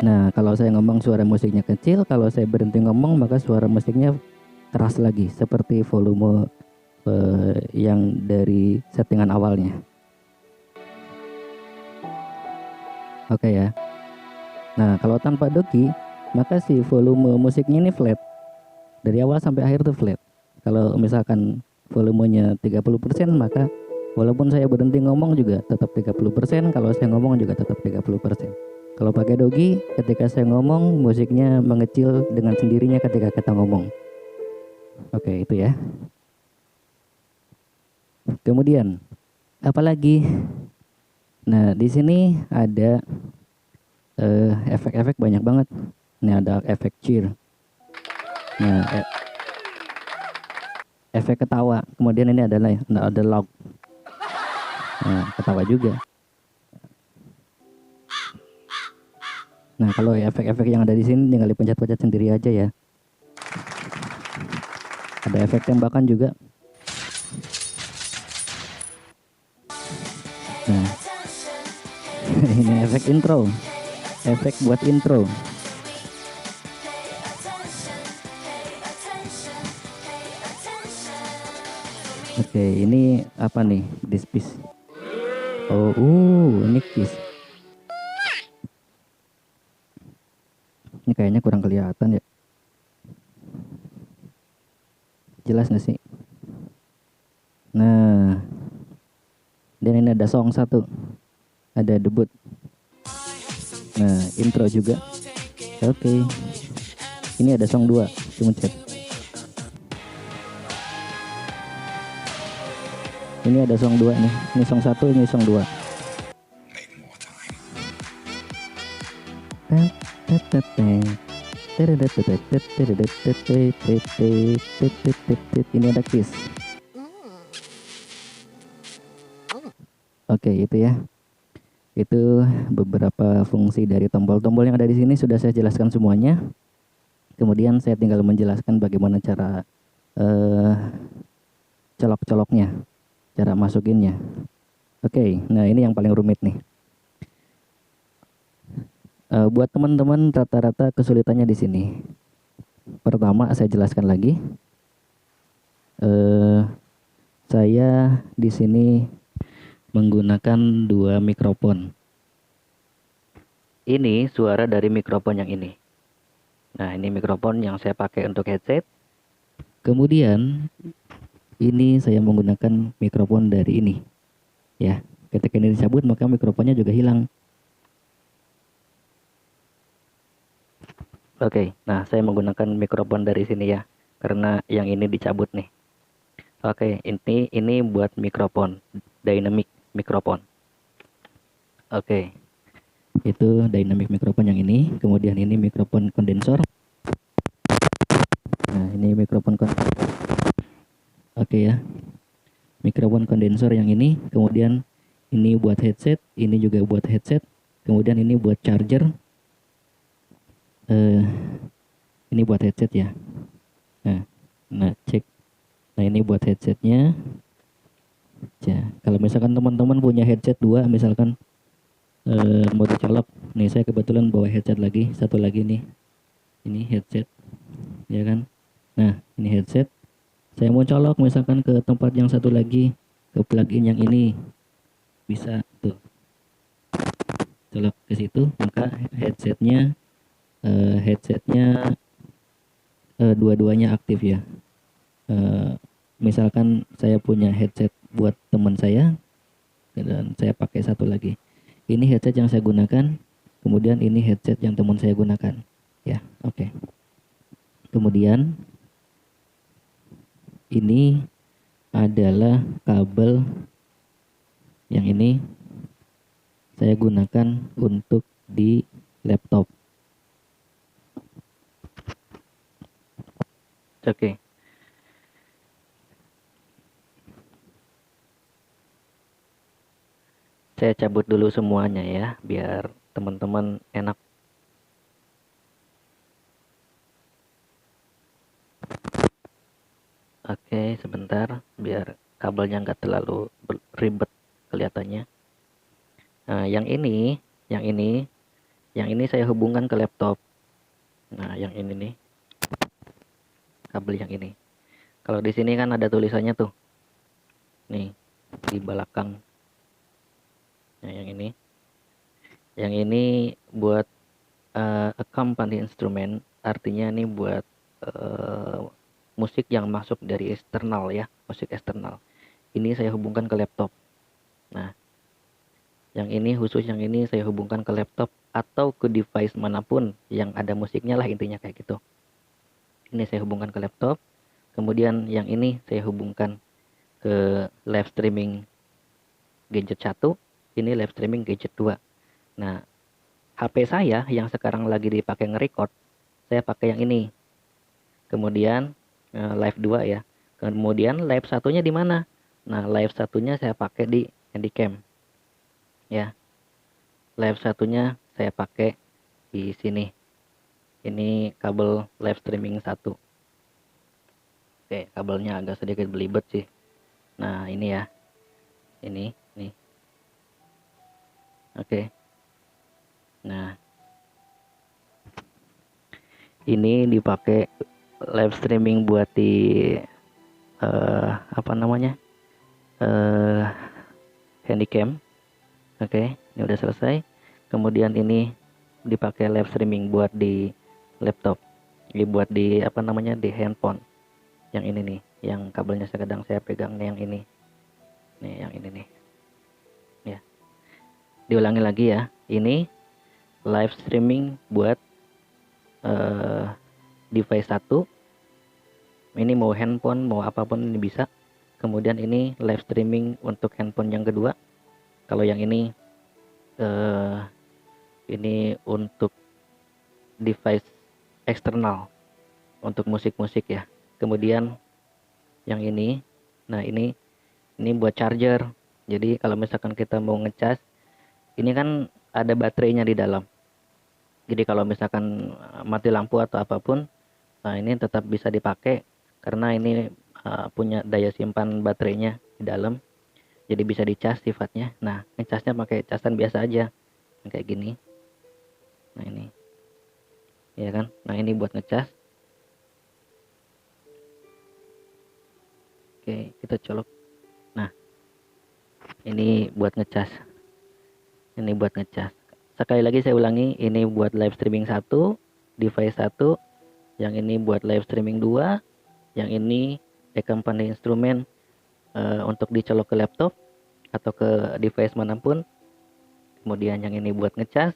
Nah, kalau saya ngomong suara musiknya kecil, kalau saya berhenti ngomong maka suara musiknya keras lagi seperti volume yang dari settingan awalnya. Oke ya. Nah, kalau tanpa doki, maka si volume musiknya ini flat. Dari awal sampai akhir tuh flat. Kalau misalkan volumenya 30%, maka walaupun saya berhenti ngomong juga tetap 30%, kalau saya ngomong juga tetap 30%. Kalau pakai dogi, ketika saya ngomong, musiknya mengecil dengan sendirinya ketika kita ngomong. Oke, itu ya. Kemudian, apalagi? Nah, di sini ada efek-efek banyak banget. Ini ada efek cheer. Nah, efek ketawa. Kemudian ini adalah ada loud. Nah, ketawa juga. Nah, kalau efek-efek yang ada di sini tinggal dipencet-pencet sendiri aja ya. Ada efek tembakan juga. Nah, ini efek intro. Efek buat intro. Oke, ini apa nih? This piece. Oh, ini kiss. Ini kayaknya kurang kelihatan ya. Jelas nggak sih? Nah, dan ini ada song 1, ada debut. Nah, intro juga. Oke. Ini ada song 2, cuma chat. Ini ada song 2 nih. Ini song 1, ini song 2. Ini ada kiss. Oke, itu ya. Itu beberapa fungsi dari tombol-tombol yang ada di sini sudah saya jelaskan semuanya. Kemudian saya tinggal menjelaskan bagaimana cara colok-coloknya, cara masukinnya. Oke, nah ini yang paling rumit nih. Buat teman-teman rata-rata kesulitannya di sini. Pertama saya jelaskan lagi. Saya di sini menggunakan 2 mikrofon. Ini suara dari mikrofon yang ini. Nah, ini mikrofon yang saya pakai untuk headset. Kemudian ini saya menggunakan mikrofon dari ini. Ya, ketika ini dicabut maka mikrofonnya juga hilang. Oke, nah saya menggunakan mikrofon dari sini ya, karena yang ini dicabut nih. Oke, ini buat mikrofon, dynamic mikrofon. Oke, itu dynamic mikrofon yang ini. Kemudian ini mikrofon kondensor. Nah, ini mikrofon Oke ya, mikrofon kondensor yang ini. Kemudian ini buat headset, ini juga buat headset. Kemudian ini buat charger. Ini buat headset ya. Nah, cek. Nah, ini buat headsetnya. Ya, kalau misalkan teman-teman punya headset 2, misalkan mau dicolok, nih saya kebetulan bawa headset lagi, satu lagi nih. Ini headset, ya kan? Nah, ini headset. Saya mau colok misalkan ke tempat yang satu lagi, ke plugin yang ini, bisa tuh. Colok ke situ, maka headsetnya dua-duanya aktif ya. Misalkan saya punya headset buat teman saya dan saya pakai satu lagi. Ini headset yang saya gunakan, kemudian ini headset yang teman saya gunakan. Ya, oke. Kemudian ini adalah kabel yang ini saya gunakan untuk di laptop. Oke. Saya cabut dulu semuanya ya, biar teman-teman enak. Oke, sebentar, biar kabelnya nggak terlalu ribet kelihatannya. Nah, yang ini Yang ini saya hubungkan ke laptop. Nah, yang ini nih, kabel yang ini. Kalau di sini kan ada tulisannya tuh, nih di belakang. Nah, yang ini buat accompany instrument, artinya ini buat musik yang masuk dari eksternal ya, musik eksternal. Ini saya hubungkan ke laptop. Nah, yang ini khusus, yang ini saya hubungkan ke laptop atau ke device manapun yang ada musiknya lah, intinya kayak gitu. Ini saya hubungkan ke laptop. Kemudian yang ini saya hubungkan ke live streaming gadget 1, ini live streaming gadget 2. Nah, HP saya yang sekarang lagi dipakai nge-record, saya pakai yang ini. Kemudian live 2 ya. Kemudian live satunya di mana? Nah, live satunya saya pakai di Handycam. Ya. Live satunya saya pakai di sini. Ini kabel live streaming 1. Oke, kabelnya agak sedikit belibet sih. Nah, ini ya. Ini, nih. Oke. Nah, ini dipakai live streaming buat di apa namanya? Handycam. Oke, ini udah selesai. Kemudian ini dipakai live streaming buat di laptop. Ini buat di apa namanya? Di handphone. Yang ini nih, yang kabelnya sedang saya pegang nih, yang ini. Nih, yang ini nih. Ya. Diulangi lagi ya. Ini live streaming buat device 1. Ini mau handphone, mau apapun ini bisa. Kemudian ini live streaming untuk handphone yang kedua. Kalau yang ini untuk device eksternal, untuk musik-musik ya. Kemudian yang ini, nah ini buat charger. Jadi kalau misalkan kita mau ngecas, ini kan ada baterainya di dalam. Jadi kalau misalkan mati lampu atau apapun, nah ini tetap bisa dipakai karena ini punya daya simpan baterainya di dalam. Jadi bisa dicas sifatnya. Nah, ngecasnya pakai casan biasa aja. Kayak gini. Nah, ini. Ya kan? Nah, ini buat ngecas. Oke, kita colok. Nah, ini buat ngecas. Ini buat ngecas. Sekali lagi saya ulangi, ini buat live streaming 1, device 1, yang ini buat live streaming 2, yang ini accompany instrumen untuk dicolok ke laptop atau ke device manapun. Kemudian yang ini buat ngecas.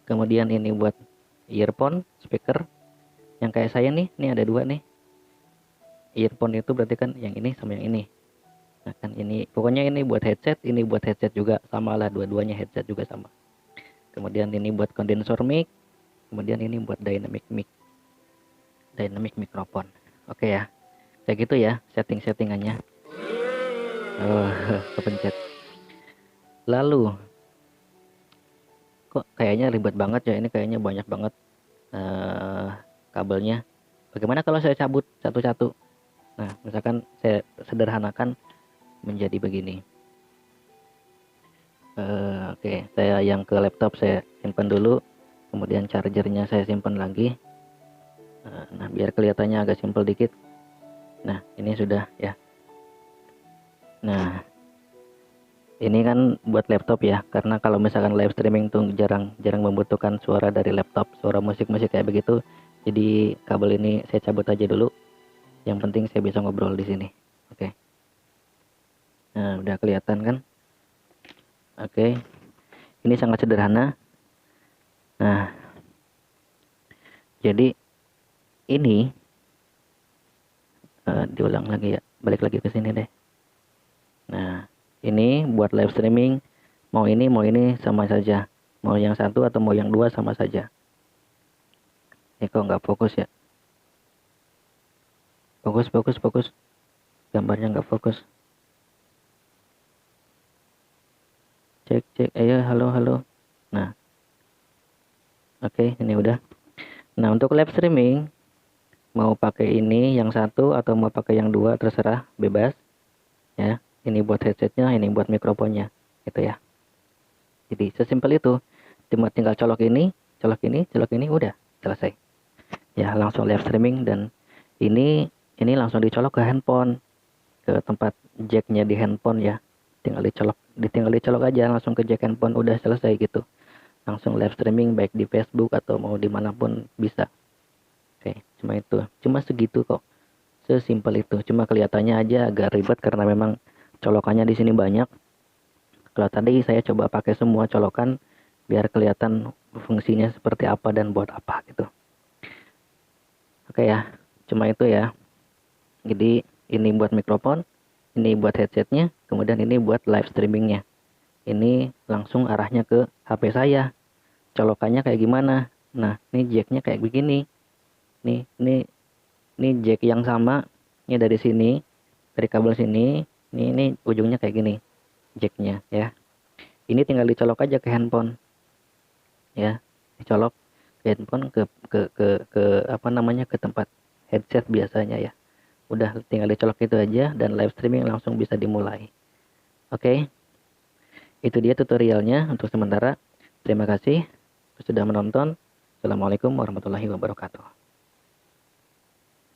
Kemudian ini buat earphone, speaker. Yang kayak saya nih, ini ada 2 nih. Earphone itu berarti kan yang ini sama yang ini. Nah kan ini, pokoknya ini buat headset, ini buat headset juga, sama lah, dua-duanya headset juga sama. Kemudian ini buat condenser mic, kemudian ini buat dynamic mic, dynamic microphone. Oke ya, kayak gitu ya settingannya. Oh, kepencet. Lalu, kok kayaknya ribet banget ya, ini kayaknya banyak banget kabelnya. Bagaimana kalau saya cabut satu-satu? Nah, misalkan saya sederhanakan menjadi begini. Oke, saya yang ke laptop saya simpan dulu, kemudian chargernya saya simpan lagi. Nah, biar kelihatannya agak simpel dikit. Nah, ini sudah ya. Nah, ini kan buat laptop ya, karena kalau misalkan live streaming tuh jarang membutuhkan suara dari laptop, suara musik-musik kayak begitu. Jadi kabel ini saya cabut aja dulu. Yang penting saya bisa ngobrol di sini. Oke. Nah, udah kelihatan kan? Oke, ini sangat sederhana. Nah, jadi ini diulang lagi ya, balik lagi ke sini deh. Nah, ini buat live streaming, mau ini sama saja, mau yang 1 atau mau yang 2 sama saja. Ini kok nggak fokus ya? Fokus, gambarnya nggak fokus. Cek, ayo, halo. Nah, oke, ini udah. Nah, untuk live streaming, mau pakai ini yang 1 atau mau pakai yang 2 terserah, bebas. Ya, ini buat headsetnya, ini buat mikrofonnya, gitu ya. Jadi sesimpel itu. Cuma tinggal colok ini, colok ini, udah selesai. Ya, langsung live streaming. Dan ini langsung dicolok ke handphone, ke tempat jacknya di handphone ya. Tinggal dicolok aja langsung ke jack handphone, udah selesai gitu. Langsung live streaming baik di Facebook atau mau dimanapun bisa. Oke, cuma segitu kok. Sesimpel itu. Cuma kelihatannya aja agak ribet karena memang colokannya di sini banyak. Kalau tadi saya coba pakai semua colokan biar kelihatan fungsinya seperti apa dan buat apa gitu. Oke ya, cuma itu ya. Jadi ini buat mikrofon, ini buat headsetnya, kemudian ini buat live streamingnya. Ini langsung arahnya ke HP saya. Colokannya kayak gimana? Nah, ini jacknya kayak begini. Ini jack yang sama. Ini dari sini, dari kabel sini. Ini ujungnya kayak gini, jacknya ya. Ini tinggal dicolok aja ke handphone, ya. Dicolok ke handphone ke apa namanya, ke tempat headset biasanya ya. Udah tinggal dicolok itu aja dan live streaming langsung bisa dimulai. Oke. Itu dia tutorialnya untuk sementara. Terima kasih sudah menonton. Assalamualaikum warahmatullahi wabarakatuh.